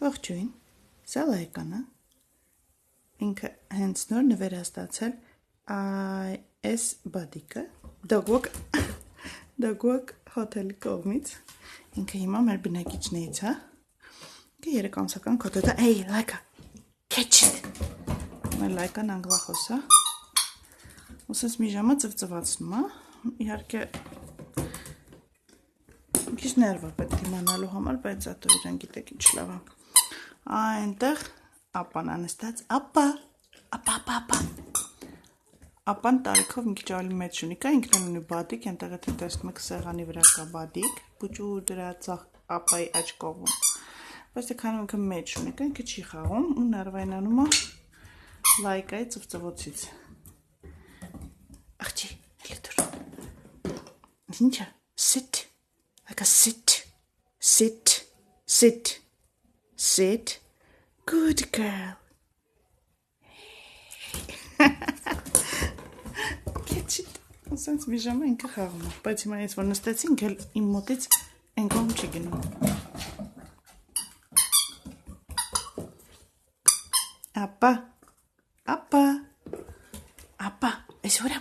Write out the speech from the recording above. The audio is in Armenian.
Ողջույն, սա Լայկան է, ինքը հենց նոր նվեր է ստացել այս բադիկը, դոգվոկ հոթելի կողմից, ինքը հիմա մեր բնակիչներից է, ինքը 3 ամսական կոտ է, էй Լայկա, catch it, մեր Լայկան անգլախոս է, ուսես մի ժամը ծվծվացնում է, իհարկե քիչ ներվա պետք է իմանալու համար, բայց ատո իրան գիտեք ինչ լավ է։ Այնտեղ ապան անստած, ապա։ Ապան տարիքով մի քիչ ավելի մեծ շունիկ է, ինքն էլ ունի բադիկ, այնտեղ եթե տեսնում եք սեղանի վրա կա բադիկ, փուճու դրա ցախ ապայի աջ կողմում։ Բայց թե քանում ինքը մեծ շունիկ է, ինքը չի խաղում ու ներվայնանում է Լայկայի ծվծվոցից։ Աղջի, էլի դուր։ Ինչա, sit. Like a sit. Good girl. Catch it. Ասենց մի ժամը ինքը խաղում է, բայց հիմա ես որ նստեցի, ինքը իմ մոտից այն կողմ չի գնում։ Ապա, այս ուրա